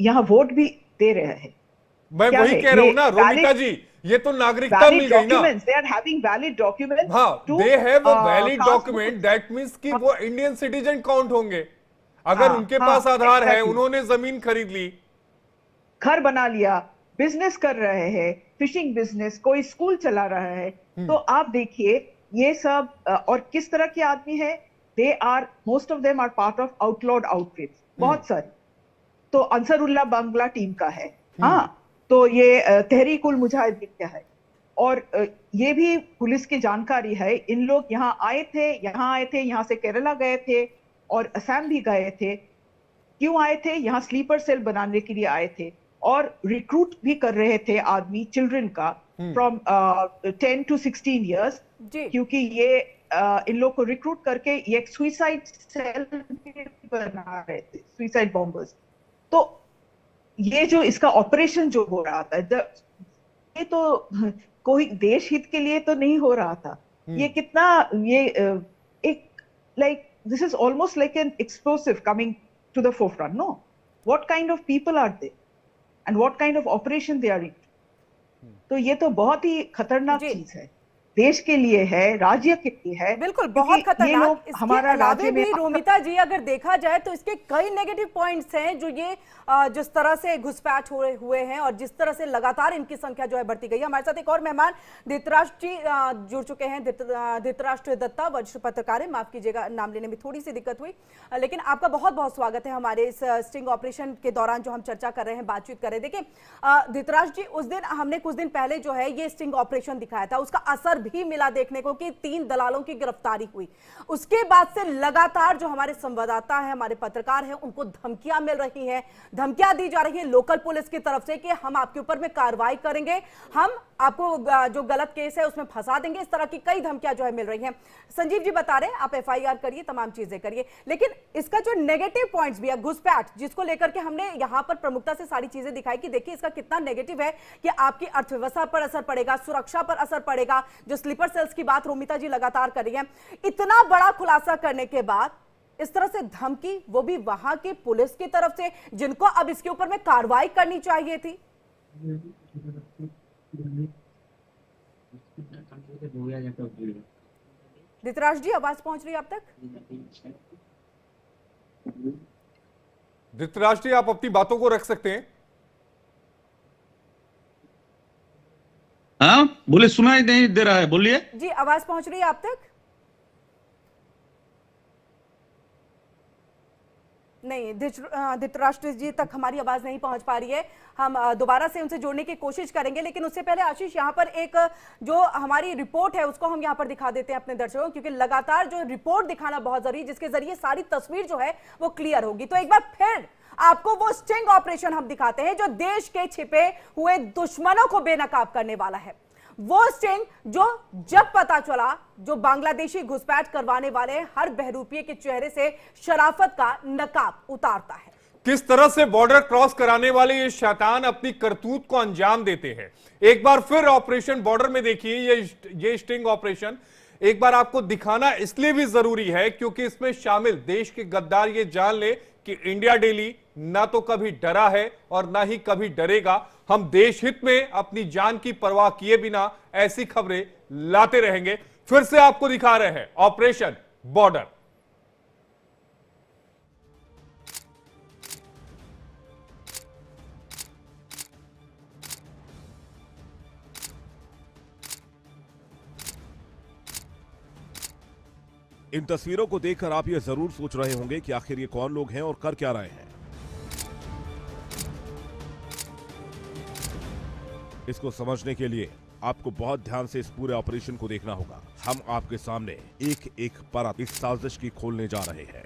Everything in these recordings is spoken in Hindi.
यहाँ वोट भी दे रहे हैं। मैं वही कह रहा हूँ ना रोमिता जी, ये तो नागरिकता मिल गई ना। They are having valid documents हाँ, to they have a valid cast document, votes. That means कि वो इंडियन सिटीजन काउंट होंगे। अगर हाँ, उनके हाँ, पास आधार है, exactly. उन्होंने जमीन खरीद ली, घर बना लिया, बिजनेस कर रहे हैं, फिशिंग बिजनेस, कोई स्कूल चला रहा है, तो आप देखिए ये सब और किस तरह के आदमी है। They are most of them are part of outlawed outfits, बहुत सारे। तो अंसरुल्लाह बांग्ला टीम का है, हाँ, तो ये तहरीक उल मुजाहिदीन का है। और ये भी पुलिस की जानकारी है, इन लोग यहाँ आए थे, यहाँ से केरला गए थे और असम भी गए थे। क्यों आए थे? यहाँ स्लीपर सेल बनाने के लिए आए थे और रिक्रूट भी कर रहे थे आदमी, चिल्ड्रन का, फ्रॉम 10 to 16 years, क्योंकि ये इन लोग को रिक्रूट करके ये एक सुइसाइड सेल बना रहे थे, सुइसाइड बॉम्बर्स। तो ये जो इसका ऑपरेशन जो हो रहा था, ये तो कोई देश हित के लिए तो नहीं हो रहा था। ये कितना ये एक like this is almost like an explosive coming to the forefront. No, what kind of people are they and what kind of operation they are in? तो ये तो बहुत ही खतरनाक चीज है, देश के लिए है, राज्य के लिए है। बिल्कुल बहुत खतरनाक। हमारा राज्य में रोमिता जी अगर देखा जाए तो इसके कई नेगेटिव पॉइंट्स हैं, जो ये जिस तरह से घुसपैठ हुए हैं और जिस तरह से लगातार इनकी संख्या जो है बढ़ती गई है। हमारे साथ एक और मेहमान धृतराष्ट्र जी जुड़ चुके हैं। धृतराष्ट्र दत्ता वरिष्ठ पत्रकार है, माफ कीजिएगा नाम लेने में थोड़ी सी दिक्कत हुई, लेकिन आपका बहुत बहुत स्वागत है हमारे इस स्टिंग ऑपरेशन के दौरान जो हम चर्चा कर रहे हैं, बातचीत कर रहे हैं। देखिए धृतराष्ट्र जी, उस दिन हमने कुछ दिन पहले जो है ये स्टिंग ऑपरेशन दिखाया था, उसका असर भी मिला देखने को कि 3 दलालों की गिरफ्तारी हुई। उसके बाद से लगातार जो हमारे संवाददाता हैं, हमारे पत्रकार हैं, उनको धमकियां मिल रही हैं, धमकियां दी जा रही है लोकल पुलिस की तरफ से कि हम आपके ऊपर में कार्रवाई करेंगे, हम आपको जो गलत केस है उसमें फंसा देंगे। इस तरह की कई धमकियां जो है मिल रही हैं। संजीव जी बता रहे हैं आप एफआईआर करिए, तमाम चीजें करिए, लेकिन इसका जो नेगेटिव पॉइंट्स भी है, घुसपैठ, जिसको लेकर के हमने यहां पर प्रमुखता से सारी चीजें दिखाई कि देखिए इसका कितना नेगेटिव है कि आपकी अर्थव्यवस्था पर असर पड़ेगा, सुरक्षा पर असर पड़ेगा। जो स्लीपर सेल्स की बात रोमिता जी लगातार कर रही है, इतना बड़ा खुलासा करने के बाद इस तरह से धमकी, वो भी वहां की पुलिस की तरफ से, जिनको अब इसके ऊपर में कार्रवाई करनी चाहिए थी। धृतराष्ट्र जी आवाज पहुंच रही है आप तक? धृतराष्ट्र जी आप अपनी बातों को रख सकते हैं। हाँ बोले, सुनाई नहीं दे रहा है, बोलिए। जी आवाज पहुंच रही है आप तक? नहीं, धृतराष्ट्र जी तक हमारी आवाज नहीं पहुंच पा रही है। हम दोबारा से उनसे जोड़ने की कोशिश करेंगे, लेकिन उससे पहले आशीष यहाँ पर एक जो हमारी रिपोर्ट है उसको हम यहाँ पर दिखा देते हैं अपने दर्शकों, क्योंकि लगातार जो रिपोर्ट दिखाना बहुत जरूरी है, जिसके जरिए सारी तस्वीर जो है वो क्लियर होगी। तो एक बार फिर आपको वो स्टिंग ऑपरेशन हम दिखाते हैं जो देश के छिपे हुए दुश्मनों को बेनकाब करने वाला है। वो स्टिंग जो जब पता चला, जो बांग्लादेशी घुसपैठ करवाने वाले हर बहरूपिये के चेहरे से शराफत का नकाब उतारता है। किस तरह से बॉर्डर क्रॉस कराने वाले ये शैतान अपनी करतूत को अंजाम देते हैं। एक बार फिर ऑपरेशन बॉर्डर में देखिए, ये स्टिंग ऑपरेशन एक बार आपको दिखाना इसलिए भी जरूरी है क्योंकि इसमें शामिल देश के गद्दार ये जान ले कि इंडिया डेली ना तो कभी डरा है और ना ही कभी डरेगा। हम देश हित में अपनी जान की परवाह किए बिना ऐसी खबरें लाते रहेंगे। फिर से आपको दिखा रहे हैं ऑपरेशन बॉर्डर। इन तस्वीरों को देखकर आप ये जरूर सोच रहे होंगे कि आखिर ये कौन लोग हैं और कर क्या रहे हैं। इसको समझने के लिए आपको बहुत ध्यान से इस पूरे ऑपरेशन को देखना होगा। हम आपके सामने एक एक परत इस साजिश की खोलने जा रहे हैं।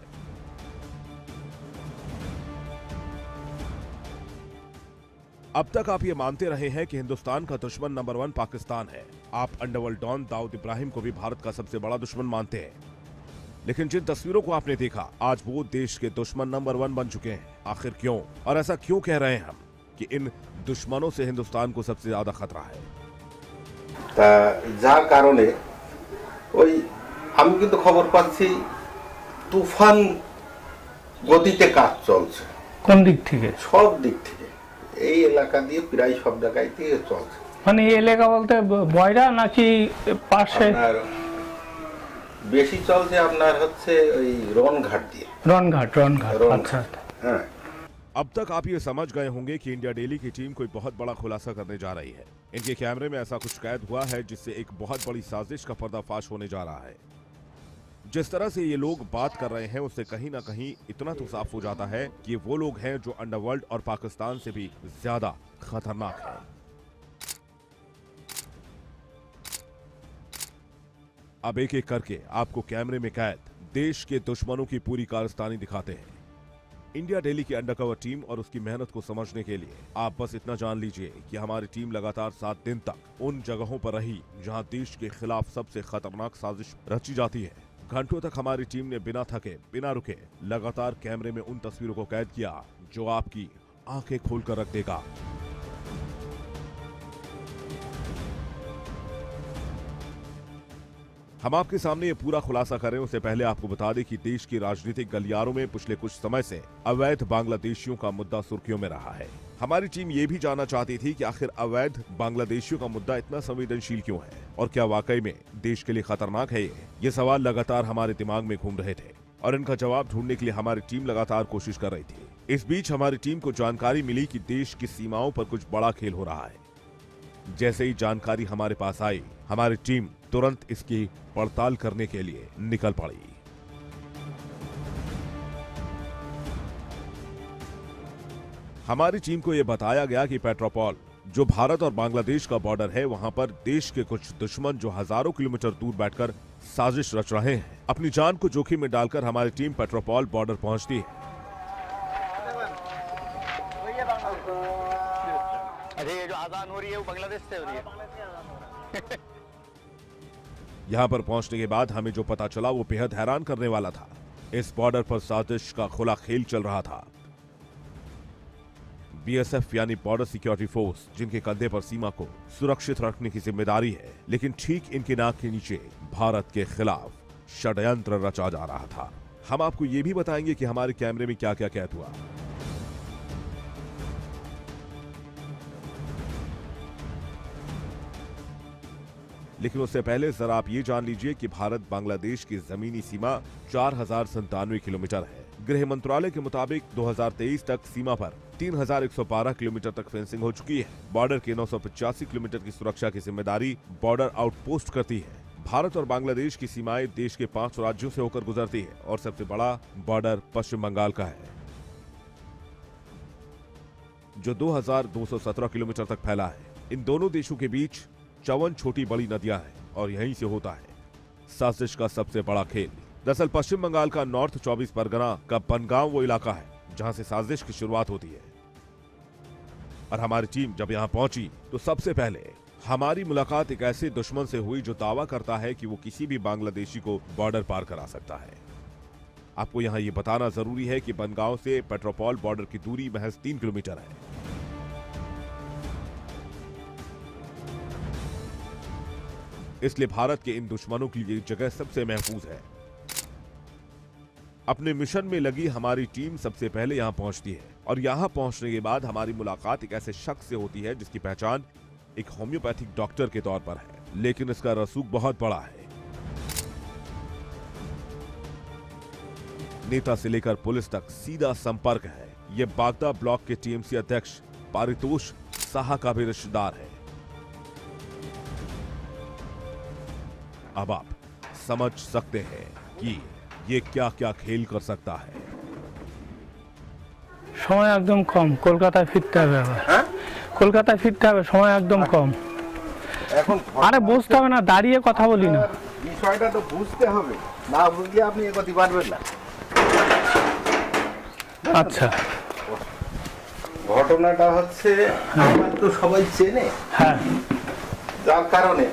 अब तक आप ये मानते रहे हैं कि हिंदुस्तान का दुश्मन नंबर 1 पाकिस्तान है। आप अंडरवर्ल्ड डॉन दाऊद इब्राहिम को भी भारत का सबसे बड़ा दुश्मन मानते हैं, लेकिन जिन तस्वीरों को आपने देखा, आज वो देश के दुश्मन नंबर 1 बन चुके हैं। आखिर क्यों, और ऐसा क्यों कह रहे हैं हम कि इन दुश्मनों से हिंदुस्तान को सबसे ज्यादा खतरा है? যার কারণে ওই আমি কিন্তু খবর পাচ্ছি তুফান গতিতে কাজ চলছে। কোন দিক থেকে? সব দিক থেকে এই এলাকা দিয়ে প্রায় সব জায়গায় দিয়ে চলছে। মানে এই এলাকা বলতে বয়রা নাকি পাশে? বেশি চলছে আপনার হচ্ছে ওই রনঘাট দিয়ে। রনঘাট। अच्छा। हाँ। अब तक आप ये समझ गए होंगे कि इंडिया डेली की टीम कोई बहुत बड़ा खुलासा करने जा रही है। इनके कैमरे में ऐसा कुछ कैद हुआ है जिससे एक बहुत बड़ी साजिश का पर्दाफाश होने जा रहा है। जिस तरह से ये लोग बात कर रहे हैं उससे कहीं ना कहीं इतना तो साफ हो जाता है कि वो लोग हैं जो अंडरवर्ल्ड और पाकिस्तान से भी ज्यादा खतरनाक हैं। अब एक एक करके आपको कैमरे में कैद देश के दुश्मनों की पूरी कारस्तानी दिखाते हैं। इंडिया डेली की अंडरकवर टीम और उसकी मेहनत को समझने के लिए आप बस इतना जान लीजिए कि हमारी टीम लगातार 7 दिन तक उन जगहों पर रही जहां देश के खिलाफ सबसे खतरनाक साजिश रची जाती है। घंटों तक हमारी टीम ने बिना थके बिना रुके लगातार कैमरे में उन तस्वीरों को कैद किया जो आपकी आंखें खोलकर रख देगा। हम आपके सामने ये पूरा खुलासा करें उससे पहले आपको बता दें कि देश की राजनीतिक गलियारों में पिछले कुछ समय से अवैध बांग्लादेशियों का मुद्दा सुर्खियों में रहा है। हमारी टीम ये भी जानना चाहती थी कि आखिर अवैध बांग्लादेशियों का मुद्दा इतना संवेदनशील क्यों है और क्या वाकई में देश के लिए खतरनाक है ये सवाल लगातार हमारे दिमाग में घूम रहे थे और इनका जवाब ढूंढने के लिए हमारी टीम लगातार कोशिश कर रही थी। इस बीच हमारी टीम को जानकारी मिली कि देश की सीमाओं पर कुछ बड़ा खेल हो रहा है। जैसे ही जानकारी हमारे पास आई हमारी टीम तुरंत इसकी पड़ताल करने के लिए निकल पड़ी। हमारी टीम को यह बताया गया कि पेट्रोपॉल जो भारत और बांग्लादेश का बॉर्डर है वहां पर देश के कुछ दुश्मन जो हजारों किलोमीटर दूर बैठकर साजिश रच रहे हैं। अपनी जान को जोखिम में डालकर हमारी टीम पेट्रोपॉल बॉर्डर पहुंचती है। ये जो आजान हो रही है वो बांग्लादेश से हो रही है। यहाँ पर पहुंचने के बाद हमें जो पता चला वो बेहद हैरान करने वाला था। इस बॉर्डर पर साजिश का खुला खेल चल रहा था। बीएसएफ यानी बॉर्डर सिक्योरिटी फोर्स जिनके कंधे पर सीमा को सुरक्षित रखने की जिम्मेदारी है, लेकिन ठीक इनके नाक के नीचे भारत के खिलाफ षड्यंत्र रचा जा रहा था। हम आपको ये भी बताएंगे कि हमारे कैमरे में क्या क्या कैद हुआ। लेकिन उससे पहले जरा आप ये जान लीजिए कि भारत बांग्लादेश की जमीनी सीमा 4097 किलोमीटर है। गृह मंत्रालय के मुताबिक 2023 तक सीमा पर 3112 किलोमीटर तक फेंसिंग हो चुकी है। बॉर्डर के 985 किलोमीटर की सुरक्षा की जिम्मेदारी बॉर्डर आउटपोस्ट करती है। भारत और बांग्लादेश की सीमाएं देश के 5 राज्यों से होकर गुजरती है और सबसे बड़ा बॉर्डर पश्चिम बंगाल का है जो 2217 किलोमीटर तक फैला है। इन दोनों देशों के बीच 54 छोटी बड़ी नदियां हैं और यहीं से होता है साजिश का सबसे बड़ा खेल। दरअसल पश्चिम बंगाल का नॉर्थ 24 परगना का बनगांव वो इलाका है जहां से साजिश की शुरुआत होती है। और हमारी टीम जब यहां पहुंची तो सबसे पहले हमारी मुलाकात एक ऐसे दुश्मन से हुई जो दावा करता है कि वो किसी भी बांग्लादेशी को बॉर्डर पार करा सकता है। आपको यहां ये बताना जरूरी है कि बनगांव से पेट्रोपॉल बॉर्डर की दूरी महज 3 किलोमीटर है। इसलिए भारत के इन दुश्मनों के लिए जगह सबसे महफूज है। अपने मिशन में लगी हमारी टीम सबसे पहले यहां पहुंचती है और यहां पहुंचने के बाद हमारी मुलाकात एक ऐसे शख्स से होती है जिसकी पहचान एक होम्योपैथिक डॉक्टर के तौर पर है, लेकिन इसका रसूख बहुत बड़ा है। नेता से लेकर पुलिस तक सीधा संपर्क है। ये बागदा ब्लॉक के टीएमसी अध्यक्ष पारितोष साहा का भी रिश्तेदार है। अब आप समझ सकते हैं कि ये क्या क्या खेल कर सकता है। समय एकदम कम, কলকাতায় ফিরতে হবে আবার। কলকাতায় ফিরতে হবে, সময় একদম কম। এখন আরে বসতে হবে না, দাঁড়িয়ে কথা বলি না। বিষয়টা তো বুঝতে হবে, না বুঝলে আপনি এগোতে পারবেন না। আচ্ছা, ঘটনাটা হচ্ছে আমার তো সবাই চেনে, হ্যাঁ, যার কারণে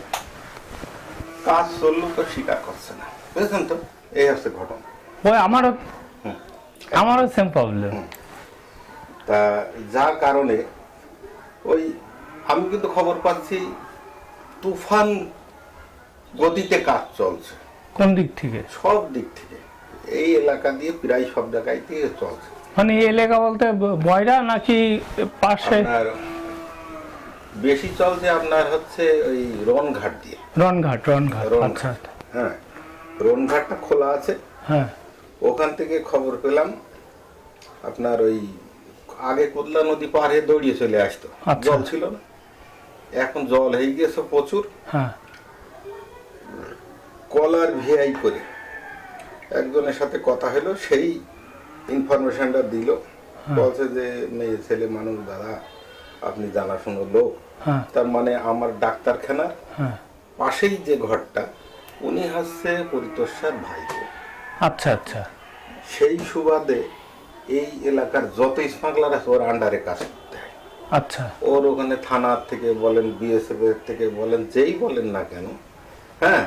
কাজ চললেও তো স্বীকার করছে না, বুঝলেন তো? এই হচ্ছে ঘটনা। ওই আমারও সেম প্রবলেম। তা যার কারণে ওই আমি কিন্তু খবর পাচ্ছি তুফান গতিতে কাজ চলছে। কোন দিক থেকে? সব দিক থেকে এই এলাকা দিয়ে প্রায় সব জায়গায় দিয়ে চলছে। মানে এই এলাকা বলতে বয়রা নাকি পাশে? আপনার বেশি চলছে আপনার হচ্ছে ওই রনঘাট দিয়ে। রনঘাট। রনঘাট। আচ্ছা আচ্ছা। হ্যাঁ, রনঘাটটা খোলা আছে। হ্যাঁ, ওখান থেকে খবর পেলাম আপনার ওই আগে কোদলা নদী পার হয়ে দৌড়িয়ে চলে আসতো, আচ্ছা। জল ছিল না, এখন জল হয়ে গেছে প্রচুর। হ্যাঁ, কলার ভিআই করে একজনের সাথে কথা হলো, সেই ইনফরমেশনটা দিল। বলছে যে মেয়ে ছেলে মানুষ দাদা, আপনি জানাশোনা লোক। হ্যাঁ, তার মানে আমার ডাক্তারখানা হ্যাঁ। পাশেই যে ঘরটা, উনি হচ্ছে পরিতোষার ভাইপো। আচ্ছা আচ্ছা। সেই সুবাদে এই এলাকার যত স্মাগলার আছে ওর আন্ডারে কাজ করতে হয়। আচ্ছা। ওর ওখানে থানার থেকে বলেন, বিএসএফ এর থেকে বলেন, যেই বলেন না কেন, হ্যাঁ,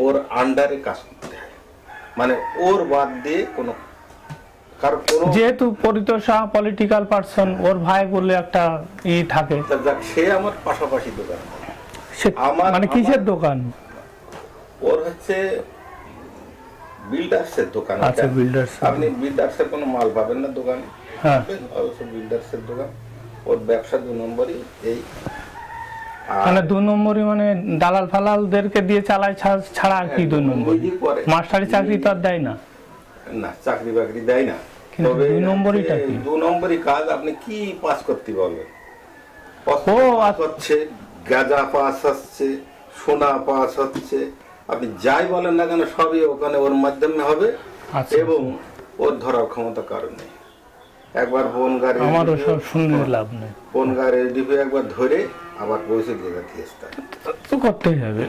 ওর আন্ডারে কাজ করতে হয়। মানে ওর বাদ দিয়ে কোনো কারো কোনো, যেহেতু পরিতোষা পলিটিক্যাল পারসন, ওর ভাই বলে একটা ই থাকে। যাক, সে আমার পাশাপাশি দোকান। মানে কিসের দোকান? ওর হচ্ছে বিল্ডার্সের দোকান। আচ্ছা, বিল্ডার্স। আপনি বিল্ডার্সের কোনো মাল পাবেন না দোকানে। হ্যাঁ, অবশ্য বিল্ডার্সের দোকান। ওর ব্যবসা 2 নম্বরই এই। মানে 2 নম্বরই মানে দালাল ফালালদেরকে দিয়ে চালায় ছাড়া আর কি 2 নম্বর? মাস্টারি চাকরি তো আর দেয় না। না, চাকরি বাকরি দেয় না। কিন্তু 2 নম্বরইটা কি? 2 নম্বরই কাজ। আপনি কি পাস করতে পারবেন? ও হচ্ছে গাঁজা পাস হচ্ছে, সোনা পাস হচ্ছে, আপনি যাই বলেন না কেন সবই ওখানে ওর মাধ্যমে হবে। আচ্ছা। এবং ওর ধরার ক্ষমতা কারণ নেই। একবার বনগাঁড়ি, আমারও সব শুনে লাভ নেই। বনগাঁড়ি ডিপে একবার ধরে আবার পৌঁছে দিয়ে যাচ্ছে তো করতেই হবে।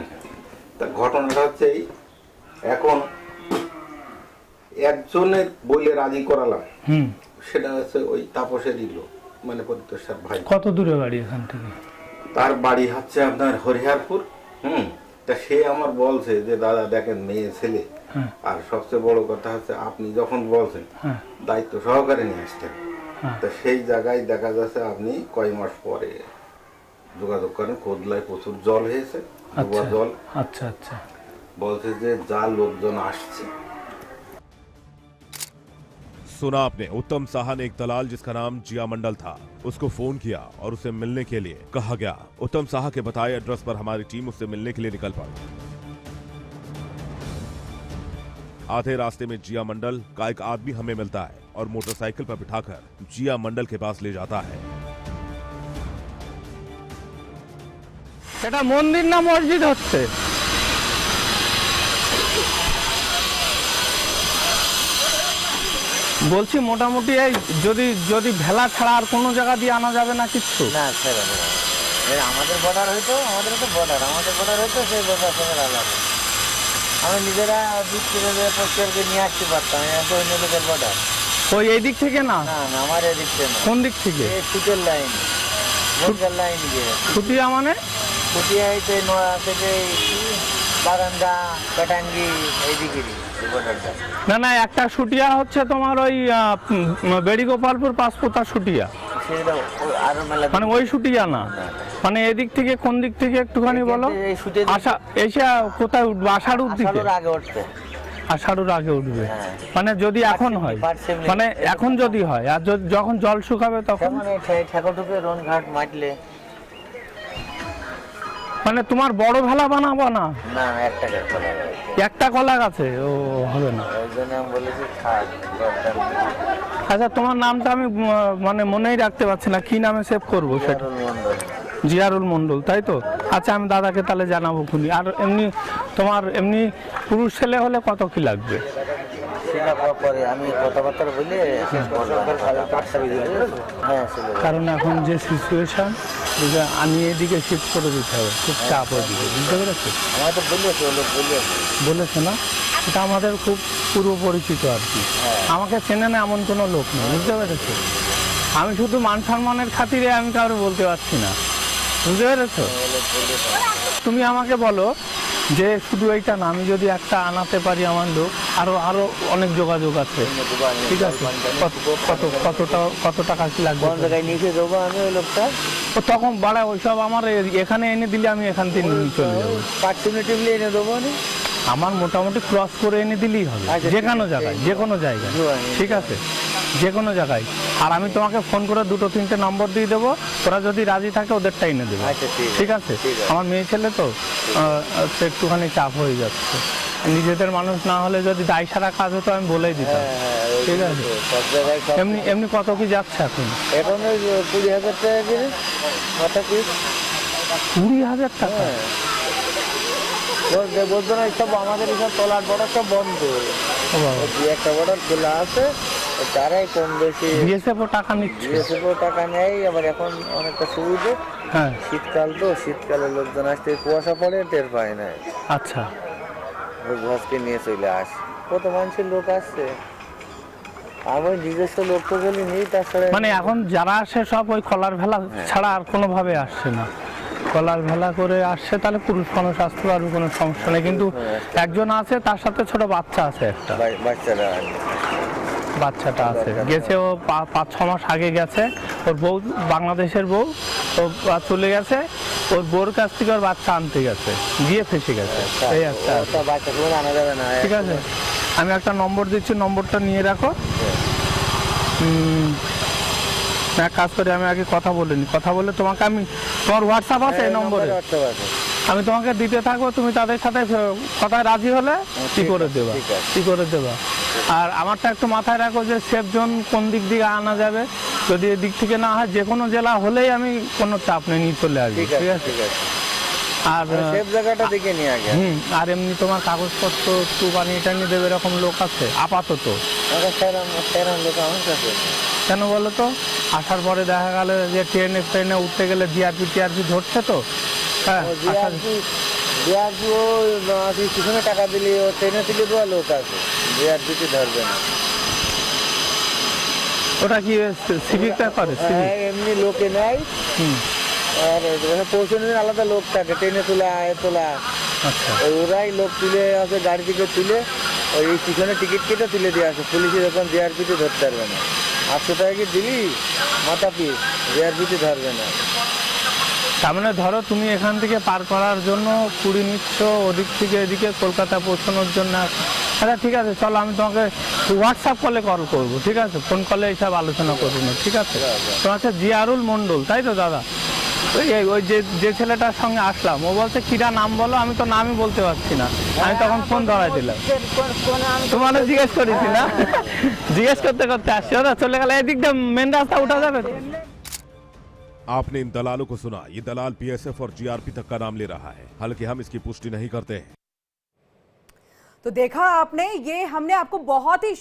তা ঘটনাটা হচ্ছে এই, এখন একজনের বলে রাজি করালাম, সেটা হচ্ছে ওই তাপসেরই লোক, মানে পরিতোষার ভাই। কত দূরে বাড়ি এখান থেকে? তার বাড়ি হচ্ছে আপনার হরিহরপুর। তা সে আমার বলছে যে দাদা দেখেন মেয়ে ছেলে, আর সবচেয়ে বড় কথা হচ্ছে আপনি যখন বলছেন দায়িত্ব সহকারে নিয়ে আসতেন, তা সেই জায়গায় দেখা যাচ্ছে আপনি কয় মাস পরে যোগাযোগ করেন। কোদলায় প্রচুর জল হয়েছে, জল। আচ্ছা আচ্ছা। বলছে যে যা লোকজন আসছে। सुना आपने, उत्तम साहा ने एक दलाल जिसका नाम जिया मंडल था उसको फोन किया और उसे मिलने के लिए कहा गया। उत्तम साहा के बताए एड्रेस पर हमारी टीम उससे मिलने के लिए निकल पड़ी। आधे रास्ते में जिया मंडल का एक आदमी हमें मिलता है और मोटरसाइकिल पर बिठाकर जिया मंडल के पास ले जाता है। এটা মন্দির না মসজিদ হচ্ছে? বলছি মোটামুটি এই যদি ভেলা ছাড়া আর কোনো জায়গা দিয়ে আনা যাবে না কিছু? না স্যার, আমাদের বর্ডার হয়তো, আমাদের তো বর্ডার, আমাদের বর্ডার হয়তো সেই বর্ডার সঙ্গে আলাদা। আমরা নিজেরা প্রত্যেককে নিয়ে আসতে পারতাম, তো অন্য লোকের বর্ডার। ওই এই দিক থেকে না? না না, আমার এদিক থেকে না। কোন দিক থেকে? ছুটের লাইন, বনগার লাইন দিয়ে। ছুটিয়া মানে? ছুটিয়া হইতে নোয়া থেকে বারান্দা, কাটাঙ্গি, এইদিকেরই বর্ডারটা। না না, একটা ছুটিয়া হচ্ছে তোমার ওই বেড়িগোপালপুর পাঁচপোতা ছুটিয়া, মানে ওই ছুটিয়া না। মানে এদিক থেকে কোন দিক থেকে একটুখানি বলো। আশা এসে কোথায় উঠবে? আষাঢ়ুর দিকে? আষাঢ়ুর আগে উঠবে। মানে যদি এখন হয়, মানে এখন যদি হয়, আর যখন জল শুকাবে তখন ঠাকুরটুকে রনঘাট মাটলে। মানে তোমার বড় ভেলা বানাবো না? না, একটা কলা গাছে ও হবে না। আচ্ছা, তোমার নামটা আমি মানে মনেই রাখতে পারছি না, কি নামে সেভ করবো সেটা? জিয়ারুল মন্ডল, তাই তো? আচ্ছা, আমি দাদাকে তাহলে জানাবো খুনি। আর এমনি তোমার এমনি পুরুষ ছেলে হলে কত কি লাগবে? কারণ এখন যে সিচুয়েশন, আমি এদিকে শিফট করে দিতে হবে, খুব চাপ ওইদিকে, বুঝতে পেরেছি? বলেছে না, এটা আমাদের খুব পূর্ব পরিচিত আর কি। আমাকে চেনে না এমন কোনো লোক নেই, বুঝতে পেরেছি? আমি শুধু মান সম্মানের খাতিরে আমি কারো বলতে পারছি না, বুঝতে পেরেছো? তুমি আমাকে বলো যে শুধু এইটা না, আমি যদি একটা আনাতে পারি আমার লোক, আরো অনেক যোগাযোগ আছে, ঠিক আছে? কত টাকা কি লাগবে? তখন বাড়া ওইসব আমার এখানে এনে দিলে আমি এখান থেকে নিয়ে চলে যাবো। এনে দেবো আমার মোটামুটি ক্রস করে এনে দিলেই হবে, যে কোনো জায়গায়, যে কোনো জায়গায়, ঠিক আছে? যে কোনো জায়গায়। আর আমি তোমাকে ফোন করে 2-3টে নম্বর দিয়ে দেবো, তোরা যদি রাজি থাকে ওদেরটা এনে দেবো। আচ্ছা, ঠিক আছে? আমার মেয়ে ছেলে তো হচ্ছে একটুখানি চাপ হয়ে যাচ্ছে, নিজেদের মানুষ না হলে যদি দায় সারা কাজ হতো আমি বলেই দিতাম। ঠিক আছে? সব জায়গায় সব এমনি এমনি কত কি যাচ্ছে এখন? এখন ওই 20,000 টাকা করে মাথা পিস। 20,000 টাকা? বলতো না সব আমাদের সব তলার বর্ডার সব বন্ধ, ও বাবা। দুই একটা বর্ডার খোলা আছে, তারাই কম বেশি বিএসএফ টাকা নিচ্ছে? বিএসএফও টাকা নেয়। আবার এখন অনেকটা সুবিধে, হ্যাঁ। শীতকাল তো, শীতকালে লোকজন আসতে কুয়াশা পড়ে টের পায় না, আচ্ছা। ওই ঘরকে নিয়ে চলে আসে। কত মানুষের লোক আসছে, আমার নিজস্ব লোক তো বলি নেই, তাছাড়া মানে এখন যারা আসে সব ওই কলার ভেলা ছাড়া আর কোনোভাবে আসছে না। কলার ভেলা করে আসছে, তাহলে পুরুষ মানুষ আসতে পারবে, কোনো সমস্যা নেই। কিন্তু একজন আছে, তার সাথে ছোট বাচ্চা আছে একটা, বাচ্চারা বাচ্চাটা আছে, গেছে ও 5-6 মাস আগে গেছে। ওর বউ বাংলাদেশের বউ, ও চলে গেছে, ওর বউর কাছ থেকে ওর বাচ্চা আনতে গেছে, গিয়ে ফেসে গেছে। এই একটা বাচ্চা কোনো আনা যাবে না। ঠিক আছে, আমি একটা নম্বর দিচ্ছি, নম্বরটা নিয়ে রাখো। এক কাজ করে আমি আগে কথা বলিনি, কথা বলে তোমাকে আমি, তোমার হোয়াটসঅ্যাপ আছে এই নম্বরে? আমি তোমাকে দিতে থাকবো, তুমি তাদের সাথে কথায় রাজি হলে কি করে দেবা, কি করে দেবা। আর আমারটা একটু মাথায় রাখো যে সেফ জোন কোন দিক দিয়ে আনা যাবে, যদি এদিক থেকে না হয় যে কোনো জেলা হলেই আমি কোনো চাপ নেই, নিয়ে চলে আসবো। ঠিক আছে? আর সেফ জায়গাটা দেখে নিয়ে আগে। আর এমনি তোমার কাগজপত্র একটু বানিয়ে টানিয়ে দেবে এরকম লোক আছে আপাতত? লোক আমার কাছে। কেন বলো তো, আসার পরে দেখা গেল যে ট্রেনে উঠতে গেলে জিআরপি ধরছে তো। হ্যাঁ, পিছনে টাকা দিলে ও ট্রেনে তুলে দেওয়া লোক আছে, জিআরপি ধরবে না। ওটা কি সিভিকটা করে? এমনি লোকে নেয়, আর পৌঁছানোর আলাদা লোক থাকে, ট্রেনে তোলা আচ্ছা, ওরাই লোক তুলে আসে, গাড়ি থেকে তুলে ওই পিছনে টিকিট কেটে তুলে দিয়ে আসে। পুলিশে যখন জিআরপিতে ধরতে পারবে না, 800 টাকা কি দিলি মাথা পিস, জিআরপিতে ধরবে না। তার মানে ধরো তুমি এখান থেকে পার করার জন্য 20 নিচ্ছ, ওদিক থেকে এদিকে কলকাতা পৌঁছানোর জন্য। আচ্ছা ঠিক আছে, চলো আমি তোমাকে হোয়াটসঅ্যাপ কলে কল করবো। ঠিক আছে? ফোন কলে এইসব আলোচনা করবো না। ঠিক আছে? তোমার হচ্ছে জিয়ারুল মন্ডল, তাই তো দাদা? ওই যে ছেলেটার সঙ্গে আসলাম, ও বলছে কিরা নাম বলো, আমি তো নামই বলতে পারছি না। আমি তখন ফোন ধরাই দিলাম, তোমার জিজ্ঞেস করেছি না, জিজ্ঞেস করতে করতে আসছি, ওরা চলে গেল এদিক দিয়ে মেন রাস্তা উঠা যাবে। आपने इन दलालों को सुना, ये दलाल बीएसएफ और जीआरपी तक का नाम ले रहा है, हालांकि हम इसकी पुष्टि नहीं करते हैं। तो देखा आपने, ये हमने आपको बहुत ही